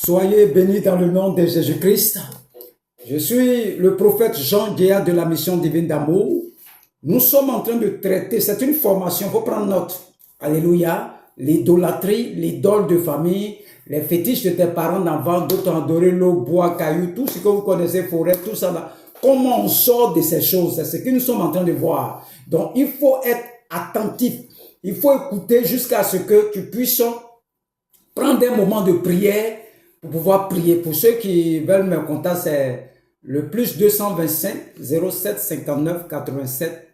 Soyez bénis dans le nom de Jésus-Christ. Je suis le prophète Jean Guéat de la mission divine d'amour. Nous sommes en train de traiter, c'est une formation, il faut prendre note. Alléluia. L'idolâtrie, l'idole de famille, les fétiches de tes parents d'enfants, d'autres ont adoré l'eau, bois, cailloux, tout ce que vous connaissez, forêt, tout ça là. Comment on sort de ces choses? C'est ce que nous sommes en train de voir. Donc, il faut être attentif. Il faut écouter jusqu'à ce que tu puisses prendre un moment de prière pour pouvoir prier. Pour ceux qui veulent me contacter, c'est le plus 225 07 59 87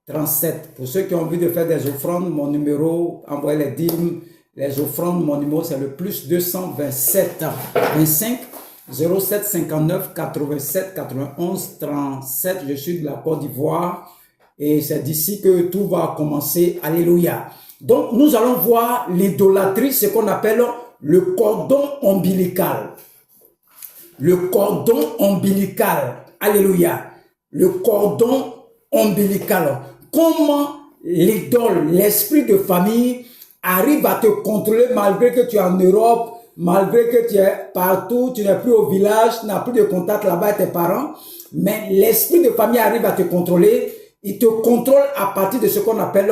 37. Pour ceux qui ont envie de faire des offrandes, mon numéro, envoyer les dîmes, les offrandes, mon numéro, c'est le plus 227 25 07 59 87 91 37. Je suis de la Côte d'Ivoire et c'est d'ici que tout va commencer. Alléluia. Donc, nous allons voir l'idolâtrie, ce qu'on appelle le cordon ombilical. Le cordon ombilical. Alléluia. Le cordon ombilical. Comment l'idole, l'esprit de famille arrive à te contrôler malgré que tu es en Europe, malgré que tu es partout, tu n'es plus au village, tu n'as plus de contact là-bas avec tes parents, mais l'esprit de famille arrive à te contrôler. Il te contrôle à partir de ce qu'on appelle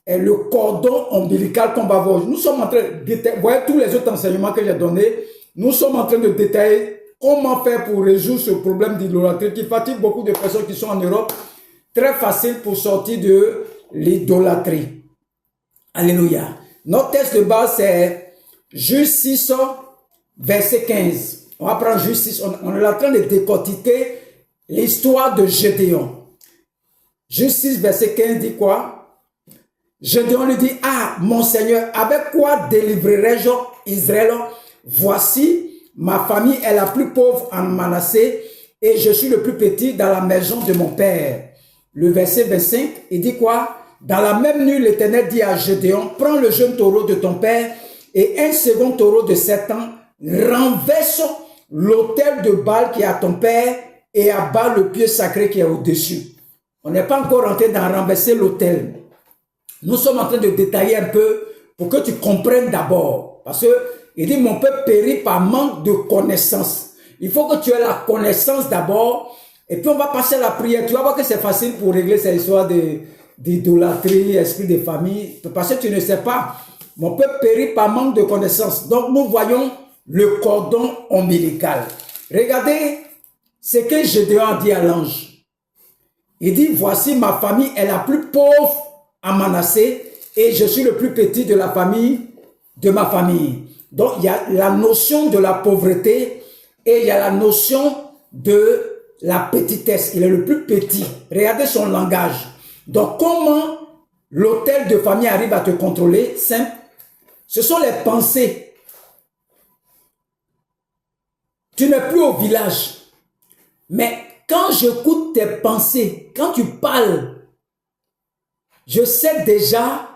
le cordon ombilical qu'on va voir. Nous sommes en train de détailler, vous voyez tous les autres enseignements que j'ai donnés, nous sommes en train de détailler comment faire pour résoudre ce problème d'idolâtrie qui fatigue beaucoup de personnes qui sont en Europe. Très facile pour sortir de l'idolâtrie. Alléluia. Notre texte de base c'est Juge 6, verset 15. On va prendre Juge 6, on est en train de décortiquer l'histoire de Gédéon. Juge 6, verset 15 dit quoi? Gédéon lui dit, ah, mon Seigneur, avec quoi délivrerai-je Israël? Voici, ma famille est la plus pauvre en Manassé et je suis le plus petit dans la maison de mon père. Le verset 25, il dit quoi? Dans la même nuit, l'Éternel dit à Gédéon, prends le jeune taureau de ton père et un second taureau de 7 ans, renverse l'autel de Baal qui est à ton père et abat le pieu sacré qui est au-dessus. On n'est pas encore rentré dans renverser l'autel. Nous sommes en train de détailler un peu pour que tu comprennes d'abord. Parce que il dit, mon peuple périt par manque de connaissance. Il faut que tu aies la connaissance d'abord. Et puis on va passer à la prière. Tu vas voir que c'est facile pour régler cette histoire d'idolâtrie, esprit de famille. Parce que tu ne sais pas. Mon peuple périt par manque de connaissance. Donc nous voyons le cordon ombilical. Regardez ce que Gédéon a dit à l'ange. Il dit, voici ma famille est la plus pauvre à Manassé et je suis le plus petit de la famille, de ma famille. Donc, il y a la notion de la pauvreté et il y a la notion de la petitesse. Il est le plus petit. Regardez son langage. Donc, comment l'autel de famille arrive à te contrôler? Simple. Ce sont les pensées. Tu n'es plus au village. Mais quand j'écoute tes pensées, quand tu parles, je sais déjà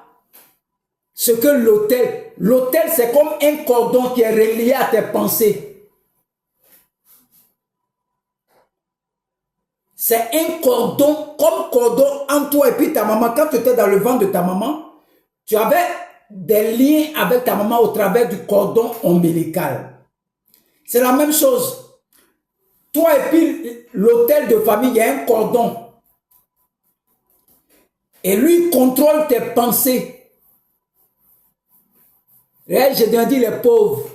ce que l'autel, c'est comme un cordon qui est relié à tes pensées. C'est un cordon, comme cordon entre toi et puis ta maman. Quand tu étais dans le ventre de ta maman, tu avais des liens avec ta maman au travers du cordon ombilical. C'est la même chose. Toi et puis l'autel de famille, il y a un cordon. Et lui contrôle tes pensées. Et Gédéon dit, il est pauvre.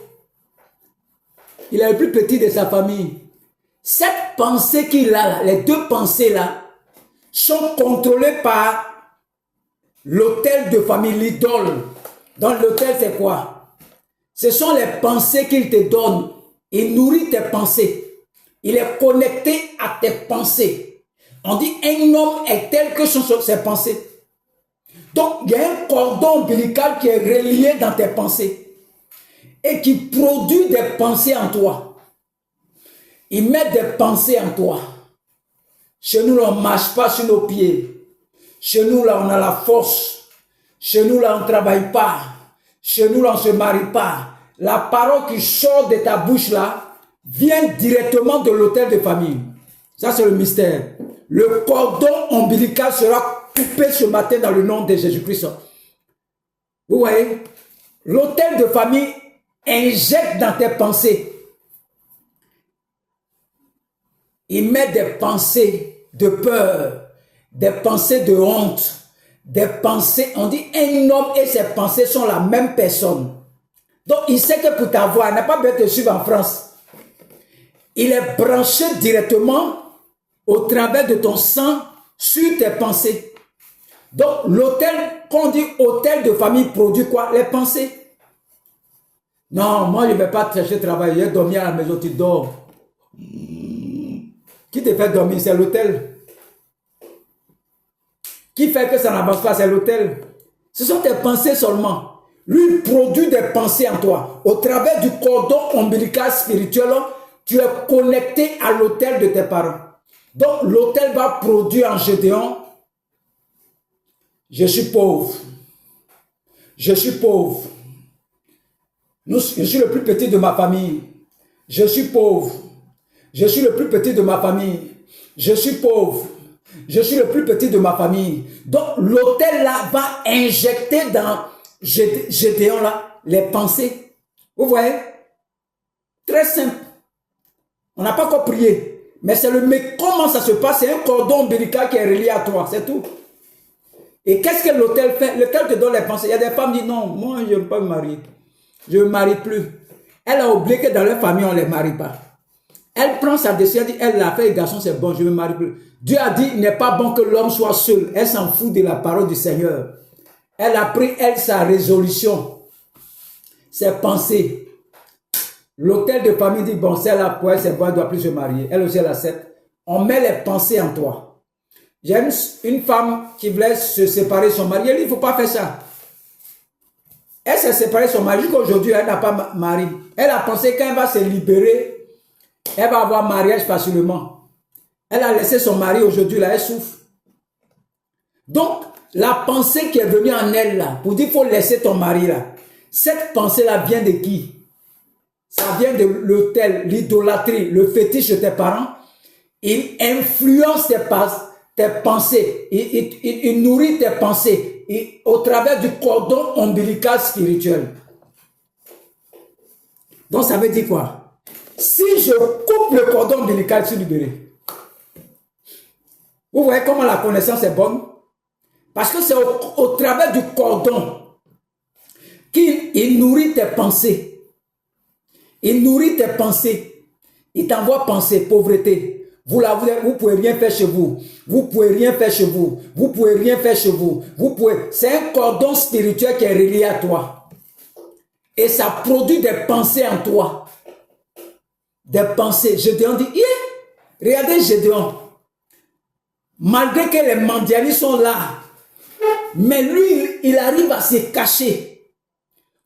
Il est le plus petit de sa famille. Cette pensée qu'il a là, les deux pensées là, sont contrôlées par l'autel de famille, l'idole. Donc l'autel c'est quoi? Ce sont les pensées qu'il te donne. Il nourrit tes pensées. Il est connecté à tes pensées. On dit un homme est tel que sont ses pensées. Donc, il y a un cordon ombilical qui est relié dans tes pensées et qui produit des pensées en toi. Il met des pensées en toi. Chez nous, là, on ne marche pas sur nos pieds. Chez nous, là, on a la force. Chez nous, là, on ne travaille pas. Chez nous, là, on ne se marie pas. La parole qui sort de ta bouche, là, vient directement de l'autel de famille. Ça, c'est le mystère. Le cordon ombilical sera coupé ce matin dans le nom de Jésus-Christ. Vous voyez, l'autel de famille injecte dans tes pensées. Il met des pensées de peur, des pensées de honte, des pensées, on dit un homme et ses pensées sont la même personne. Donc il sait que pour t'avoir, il n'a pas besoin de te suivre en France. Il est branché directement au travers de ton sang sur tes pensées. Donc l'hôtel, quand on dit hôtel de famille, produit quoi? Les pensées. Non, moi je ne vais pas chercher travail, je vais dormir à la maison, tu dors. Qui te fait dormir? C'est l'hôtel. Qui fait que ça n'avance pas? C'est l'hôtel. Ce sont tes pensées seulement. Lui, il produit des pensées en toi. Au travers du cordon ombilical spirituel, tu es connecté à l'hôtel de tes parents. Donc, l'hôtel va produire en Gédéon. Je suis pauvre. Je suis pauvre. Je suis le plus petit de ma famille. Je suis pauvre. Je suis le plus petit de ma famille. Je suis pauvre. Je suis le plus petit de ma famille. Donc, l'hôtel là va injecter dans Gédéon là les pensées. Vous voyez? Très simple. On n'a pas encore prié. Mais c'est mais comment ça se passe? C'est un cordon ombilical qui est relié à toi. C'est tout. Et qu'est-ce que l'hôtel fait? L'hôtel te donne les pensées. Il y a des femmes qui disent non, moi je ne veux pas me marier. Je ne me marie plus. Elle a oublié que dans leur famille, on ne les marie pas. Elle prend sa décision, elle dit, elle l'a fait, les garçons, c'est bon, je ne me marie plus. Dieu a dit, il n'est pas bon que l'homme soit seul. Elle s'en fout de la parole du Seigneur. Elle a pris, elle, sa résolution, ses pensées. L'hôtel de famille dit, bon, c'est la poêle, c'est bon, elle ne doit plus se marier. Elle aussi, elle accepte. On met les pensées en toi. J'aime une femme qui voulait se séparer de son mari. Elle dit, il ne faut pas faire ça. Elle s'est séparée de son mari. Jusqu'aujourd'hui, elle n'a pas mari. Elle a pensé qu'elle va se libérer. Elle va avoir mariage facilement. Elle a laissé son mari aujourd'hui, là, elle souffre. Donc, la pensée qui est venue en elle, là, pour dire qu'il faut laisser ton mari, là, cette pensée-là vient de qui? Ça vient de l'autel, l'idolâtrie, le fétiche de tes parents. Il influence tes pensées. Il nourrit tes pensées au travers du cordon ombilical spirituel. Donc, ça veut dire quoi? Si je coupe le cordon ombilical, je suis libéré. Vous voyez comment la connaissance est bonne? Parce que c'est au travers du cordon qu'il nourrit tes pensées. Il nourrit tes pensées. Il t'envoie penser, pauvreté. Vous ne pouvez rien faire chez vous. Vous ne pouvez rien faire chez vous. Vous ne pouvez rien faire chez vous. C'est un cordon spirituel qui est relié à toi. Et ça produit des pensées en toi. Des pensées. Gédéon dit, regardez Gédéon. Malgré que les mondialistes sont là, mais lui, il arrive à se cacher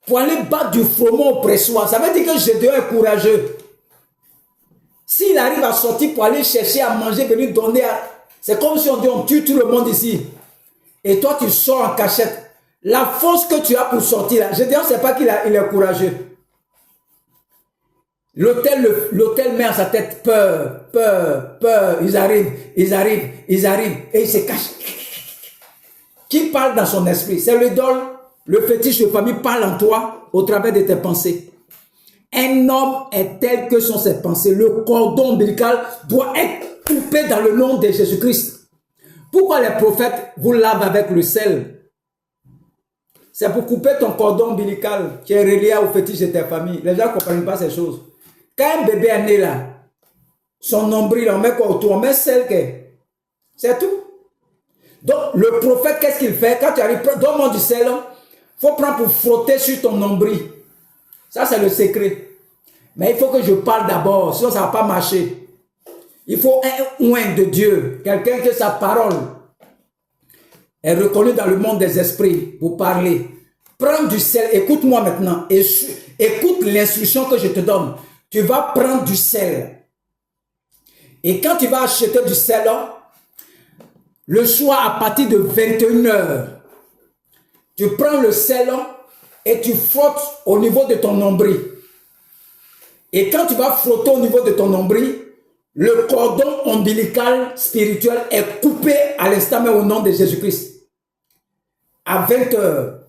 pour aller battre du froment au pressoir. Ça veut dire que Gédéon est courageux. S'il arrive à sortir pour aller chercher à manger, venir donner à... C'est comme si on dit, on tue tout le monde ici. Et toi, tu sors en cachette. La force que tu as pour sortir, là, Gédéon ne sait pas qu'il est courageux. L'hôtel met à sa tête peur, peur, peur. Ils arrivent, et ils se cachent. Qui parle dans son esprit? C'est l'idole, le fétiche de famille parle en toi au travers de tes pensées. Un homme est tel que sont ses pensées. Le cordon ombilical doit être coupé dans le nom de Jésus-Christ. Pourquoi les prophètes vous lavent avec le sel? C'est pour couper ton cordon ombilical qui est relié au fétiche de ta famille. Les gens ne comprennent pas ces choses. Quand un bébé est né là, son nombril, on met quoi autour? On met sel. C'est tout. Donc, le prophète, qu'est-ce qu'il fait? Quand tu arrives, donne-moi du sel, il faut prendre pour frotter sur ton nombril. Ça, c'est le secret. Mais il faut que je parle d'abord, sinon ça ne va pas marcher. Il faut un oint de Dieu, quelqu'un que sa parole est reconnue dans le monde des esprits pour parler. Prends du sel, écoute-moi maintenant, écoute l'instruction que je te donne. Tu vas prendre du sel. Et quand tu vas acheter du sel, le soir à partir de 21h, tu prends le sel et tu frottes au niveau de ton nombril. Et quand tu vas frotter au niveau de ton nombril, le cordon ombilical spirituel est coupé à l'instant même au nom de Jésus-Christ. À 20h,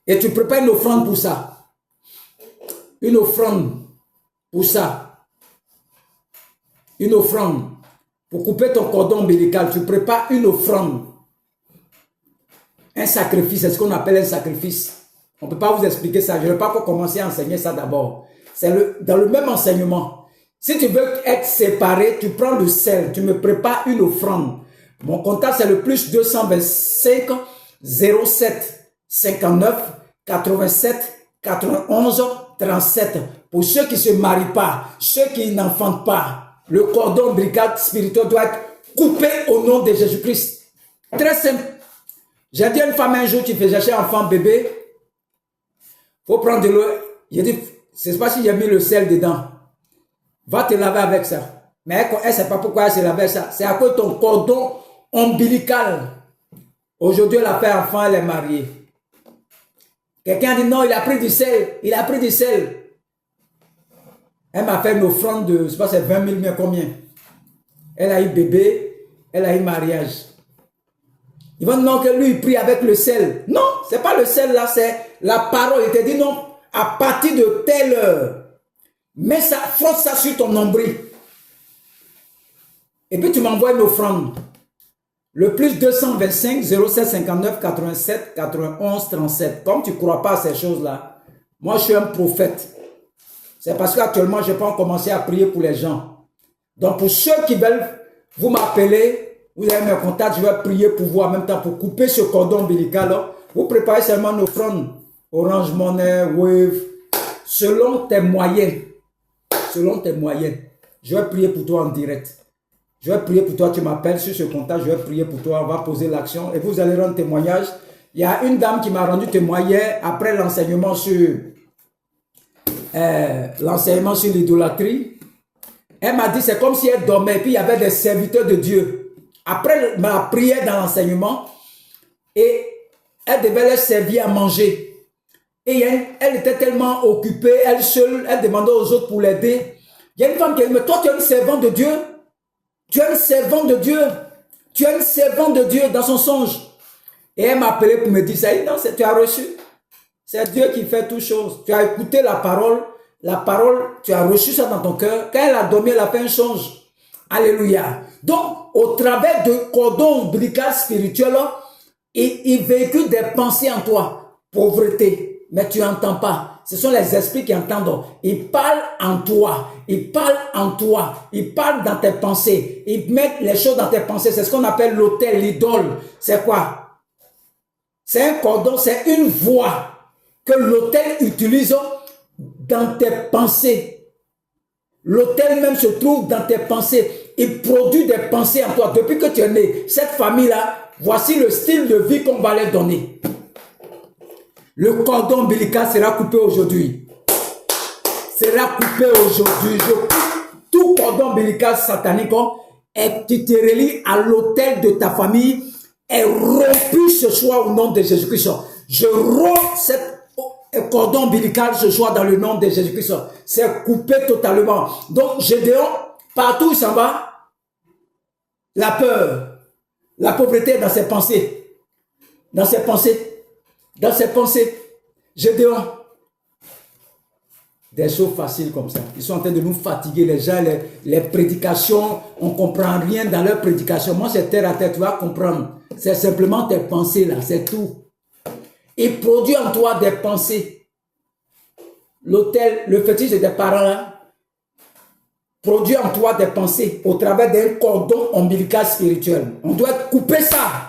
Et tu prépares une offrande pour ça. Une offrande pour ça. Une offrande. Pour couper ton cordon ombilical, tu prépares une offrande. Un sacrifice, c'est ce qu'on appelle un sacrifice. On ne peut pas vous expliquer ça. Je ne vais pas commencer à enseigner ça d'abord. C'est dans le même enseignement. Si tu veux être séparé, tu prends le sel, tu me prépares une offrande. Mon contact, c'est le plus 225 07 59 87 91 37. Pour ceux qui ne se marient pas, ceux qui n'enfantent pas, le cordon ombilical spirituel doit être coupé au nom de Jésus-Christ. Très simple. J'ai dit à une femme un jour qui faisait chercher enfant, bébé, il faut prendre de l'eau. J'ai dit, je ne sais pas si j'ai mis le sel dedans. Va te laver avec ça. Mais elle ne sait pas pourquoi elle se lavait ça. C'est à cause de ton cordon ombilical. Aujourd'hui, elle a fait enfant, elle est mariée. Quelqu'un dit non, il a pris du sel. Il a pris du sel. Elle m'a fait une offrande de, je ne sais pas, c'est 20 000, mais combien? Elle a eu bébé, elle a eu mariage. Ils vont dire non, que lui, il prie avec le sel. Non, ce n'est pas le sel là, c'est la parole. Il te dit non, à partir de telle heure, mets ça, frotte ça sur ton nombril. Et puis tu m'envoies une offrande. Le plus 225 07 59 87 91 37. Comme tu ne crois pas à ces choses-là, moi je suis un prophète. C'est parce qu'actuellement, je n'ai pas commencé à prier pour les gens. Donc, pour ceux qui veulent, vous m'appeler, vous avez mes contacts, je vais prier pour vous en même temps pour couper ce cordon ombilical. Vous préparez seulement une offrande. Orange Money, Wave, selon tes moyens. Selon tes moyens. Je vais prier pour toi en direct. Je vais prier pour toi, tu m'appelles sur ce contact, je vais prier pour toi, on va poser l'action et vous allez rendre témoignage. Il y a une dame qui m'a rendu témoignage après l'enseignement sur l'idolâtrie. Elle m'a dit c'est comme si elle dormait et puis il y avait des serviteurs de Dieu. Après ma prière dans l'enseignement et elle devait leur servir à manger. Et elle était tellement occupée, elle seule, elle demandait aux autres pour l'aider. Il y a une femme qui dit mais toi tu es une servante de Dieu. Tu es une servante de Dieu. Tu es une servante de Dieu dans son songe. Et elle m'a appelé pour me dire ça. Non, tu as reçu. C'est Dieu qui fait toutes choses. Tu as écouté la parole, tu as reçu ça dans ton cœur. Quand elle a dormi, elle a fait un songe. Alléluia. Donc, au travers de cordon ombilical spirituel, il véhicule des pensées en toi. Pauvreté. Mais tu n'entends pas. Ce sont les esprits qui entendent. Ils parlent en toi. Ils parlent en toi. Ils parlent dans tes pensées. Ils mettent les choses dans tes pensées. C'est ce qu'on appelle l'autel, l'idole. C'est quoi? C'est un cordon, c'est une voix que l'autel utilise dans tes pensées. L'autel même se trouve dans tes pensées. Il produit des pensées en toi. Depuis que tu es né, cette famille-là, voici le style de vie qu'on va leur donner. Le cordon ombilical sera coupé aujourd'hui. Sera coupé aujourd'hui. Je coupe tout cordon ombilical satanique et qui te relie à l'autel de ta famille est rompu ce soir au nom de Jésus-Christ. Je romps cette cordon ombilical ce soir dans le nom de Jésus-Christ. C'est coupé totalement. Donc, Gédéon, partout où il s'en va, la peur, la pauvreté dans ses pensées. Dans ses pensées. Dans ses pensées. Gédéon. Des choses faciles comme ça. Ils sont en train de nous fatiguer, les gens, les prédications, on ne comprend rien dans leurs prédications. Moi, c'est terre à terre, tu vas comprendre. C'est simplement tes pensées là, c'est tout. Il produit en toi des pensées. L'autel, le fétiche des parents là, produit en toi des pensées au travers d'un cordon ombilical spirituel. On doit couper ça.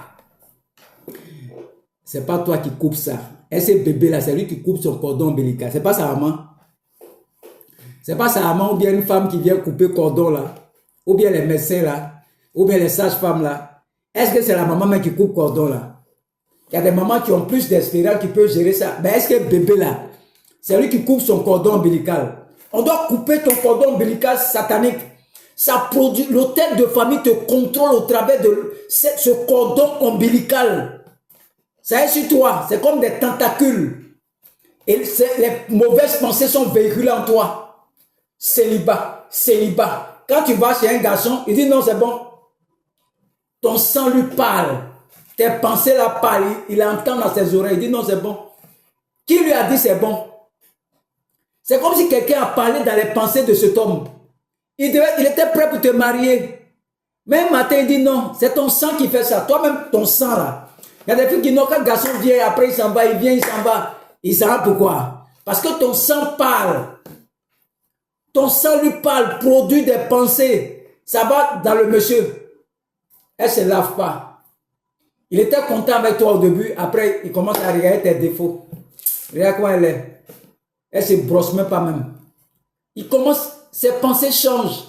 C'est pas toi qui coupes ça. Et ce bébé là, c'est lui qui coupe son cordon ombilical. C'est pas sa maman. C'est pas sa maman ou bien une femme qui vient couper le cordon là. Ou bien les médecins là. Ou bien les sages-femmes là. Est-ce que c'est la maman même qui coupe le cordon là? Il y a des mamans qui ont plus d'espérance qui peuvent gérer ça. Mais est-ce que le bébé là, c'est lui qui coupe son cordon ombilical? On doit couper ton cordon ombilical satanique. Ça produit, l'autel de famille te contrôle au travers de ce cordon ombilical. Ça est sur toi, c'est comme des tentacules. Et les mauvaises pensées sont véhiculées en toi. Célibat, célibat. Quand tu vas chez un garçon, il dit non, c'est bon. Ton sang lui parle. Tes pensées là parlent. Il entend dans ses oreilles. Il dit non, c'est bon. Qui lui a dit c'est bon? C'est comme si quelqu'un a parlé dans les pensées de cet homme. Il était prêt pour te marier. Mais un matin, il dit non, c'est ton sang qui fait ça. Toi-même, ton sang là. Il y a des filles qui disent non, quand le garçon vient, après il s'en va, il vient, il s'en va. Il s'en va pourquoi? Parce que ton sang parle. Ton sang lui parle, produit des pensées. Ça va dans le monsieur. Elle ne se lave pas. Il était content avec toi au début. Après, il commence à regarder tes défauts. Regarde comment elle est. Elle ne se brosse même pas même. Il commence, ses pensées changent.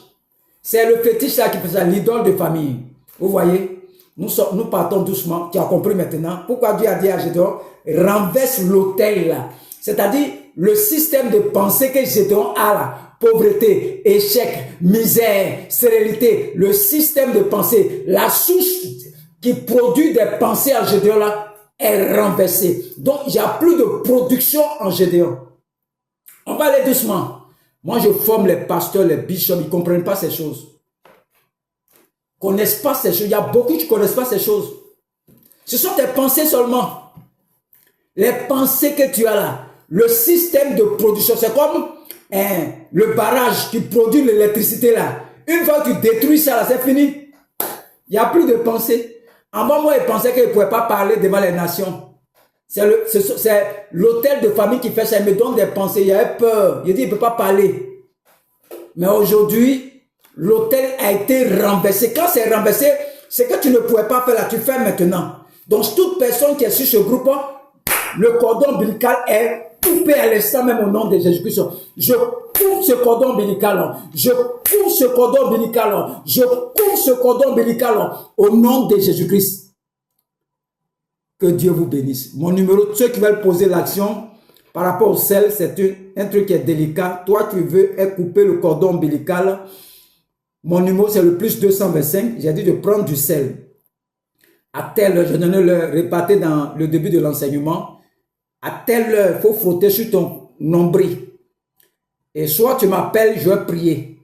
C'est le fétiche là qui fait ça, l'idole de famille. Vous voyez, nous partons doucement. Tu as compris maintenant pourquoi Dieu a dit à Gédéon, renverse l'autel là. C'est-à-dire le système de pensée que Gédéon a là. Pauvreté, échec, misère, stérilité. Le système de pensée, la souche qui produit des pensées en Gédéon là est renversée. Donc il n'y a plus de production en Gédéon. On va aller doucement. Moi, je forme les pasteurs, les bishops, ils ne comprennent pas ces choses. Ils ne connaissent pas ces choses. Il y a beaucoup qui ne connaissent pas ces choses. Ce sont tes pensées seulement. Les pensées que tu as là. Le système de production, c'est comme le barrage qui produit l'électricité là. Une fois que tu détruis ça là, c'est fini. Il n'y a plus de pensée. En bas, moi, ils pensaient qu'ils ne pouvaient pas parler devant les nations. C'est l'hôtel de famille qui fait ça. Il me donne des pensées. Il y avait peur. Il dit, il ne peut pas parler. Mais aujourd'hui, l'hôtel a été renversé. Quand c'est renversé, c'est que tu ne pouvais pas faire là. Tu fais maintenant. Donc, toute personne qui est sur ce groupe, le cordon ombilical est coupé à l'instant même au nom de Jésus-Christ. Je coupe ce cordon ombilical. Je coupe ce cordon ombilical. Je coupe ce cordon ombilical au nom de Jésus-Christ. Que Dieu vous bénisse. Mon numéro, ceux qui veulent poser l'action par rapport au sel, c'est un truc qui est délicat. Toi, tu veux couper le cordon ombilical. Mon numéro, c'est le plus 225. J'ai dit de prendre du sel. À telle heure, je donnais le réparti dans le début de l'enseignement. À telle heure, il faut frotter sur ton nombril. Et soit tu m'appelles, je vais prier.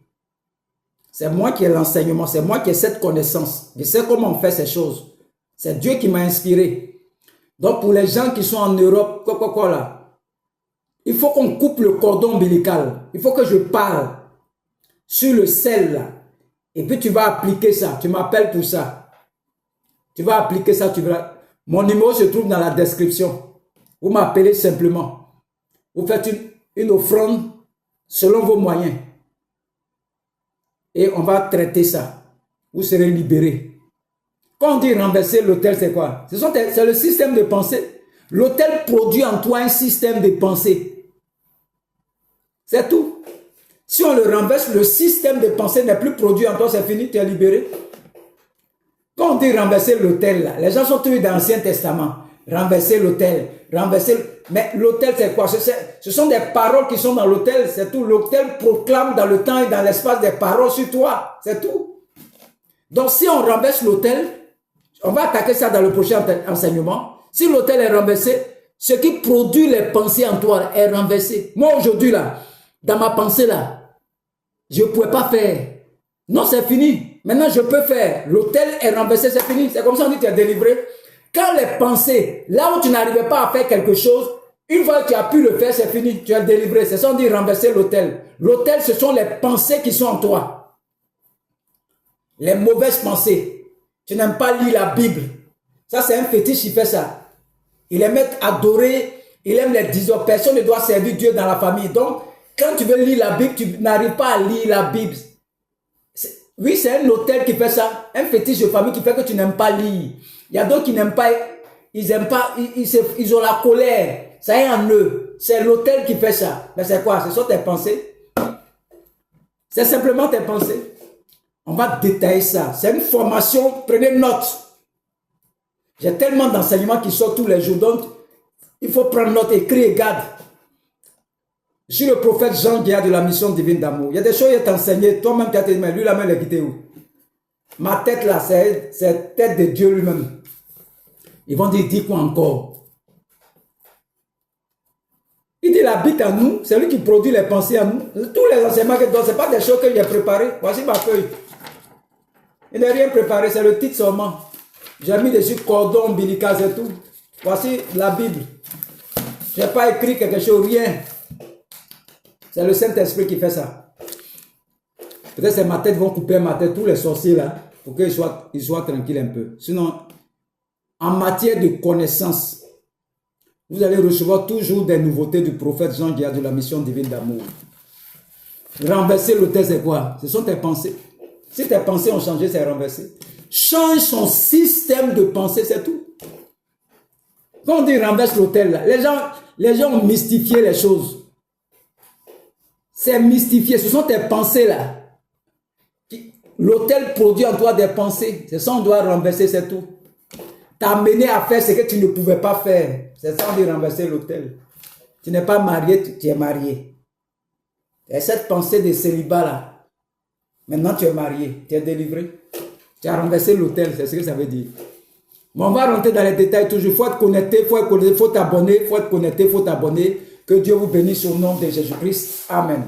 C'est moi qui ai l'enseignement, c'est moi qui ai cette connaissance. Je sais comment on fait ces choses. C'est Dieu qui m'a inspiré. Donc, pour les gens qui sont en Europe, là, il faut qu'on coupe le cordon ombilical. Il faut que je parle sur le sel, là. Et puis, tu vas appliquer ça. Tu m'appelles pour ça. Tu vas appliquer ça. Mon numéro se trouve dans la description. Vous m'appelez simplement. Vous faites une offrande selon vos moyens. Et on va traiter ça. Vous serez libérés. Quand on dit renverser l'autel, c'est quoi? C'est le système de pensée. L'autel produit en toi un système de pensée. C'est tout. Si on le renverse, le système de pensée n'est plus produit en toi, c'est fini, tu es libéré. Quand on dit renverser l'autel, les gens sont tous dans l'Ancien Testament. Renverser l'autel, Mais l'autel, c'est quoi? Ce sont des paroles qui sont dans l'autel, c'est tout. L'autel proclame dans le temps et dans l'espace des paroles sur toi, c'est tout. Donc si on renverse l'autel, on va attaquer ça dans le prochain enseignement. Si l'autel est renversé, ce qui produit les pensées en toi est renversé. Moi aujourd'hui là, dans ma pensée là, je ne pouvais pas faire. Non, c'est fini. Maintenant je peux faire. L'autel est renversé, c'est fini. C'est comme ça on dit que tu es délivré. Quand les pensées, là où tu n'arrivais pas à faire quelque chose, une fois que tu as pu le faire, c'est fini. Tu es délivré. C'est ça on dit renverser l'autel. L'autel, ce sont les pensées qui sont en toi. Les mauvaises pensées. Tu n'aimes pas lire la Bible. Ça, c'est un fétiche qui fait ça. Il aime être adoré. Il aime les 10 autres. Personne ne doit servir Dieu dans la famille. Donc, quand tu veux lire la Bible, tu n'arrives pas à lire la Bible. Oui, c'est un autel qui fait ça. Un fétiche de famille qui fait que tu n'aimes pas lire. Il y a d'autres qui n'aiment pas. Ils n'aiment pas. Ils ont la colère. Ça est en eux. C'est l'autel qui fait ça. Mais c'est quoi? Ce sont tes pensées. C'est simplement tes pensées. On va détailler ça. C'est une formation. Prenez note. J'ai tellement d'enseignements qui sortent tous les jours. Donc, il faut prendre note, écrire et garde. Je suis le prophète Jean Guéa de la mission divine d'amour. Il y a des choses qui sont enseignées. Toi-même, tu as dit, mais lui, la main, elle est quittée où? Ma tête là, c'est la tête de Dieu lui-même. Ils vont dire, dis quoi encore? Il dit, il habite en nous. C'est lui qui produit les pensées en nous. Tous les enseignements que je donne, ce n'est pas des choses que j'ai préparées. Voici ma feuille. Il n'est rien préparé, c'est le titre seulement. J'ai mis dessus cordon ombilical, c'est tout. Voici la Bible. Je n'ai pas écrit quelque chose, rien. C'est le Saint-Esprit qui fait ça. Peut-être c'est ma tête, vont couper ma tête, tous les sorciers là, pour qu'ils soient tranquilles un peu. Sinon, en matière de connaissance, vous allez recevoir toujours des nouveautés du prophète Jean Guéa de la mission divine d'amour. Renverser l'autel, c'est quoi? Ce sont tes pensées. Si tes pensées ont changé, c'est renversé. Change son système de pensée, c'est tout. Quand on dit renverse l'autel, les gens ont mystifié les choses. C'est mystifié. Ce sont tes pensées là. L'autel produit en toi des pensées. C'est ça qu'on doit renverser, c'est tout. T'as amené à faire ce que tu ne pouvais pas faire. C'est ça qu'on dit renverser l'autel. Tu n'es pas marié, tu es marié. Et cette pensée de célibat là. Maintenant tu es marié, tu es délivré. Tu as renversé l'autel, c'est ce que ça veut dire. Mais on va rentrer dans les détails toujours. Il faut être connecté, il faut t'abonner, il faut être connecté, il faut t'abonner. Que Dieu vous bénisse au nom de Jésus-Christ. Amen.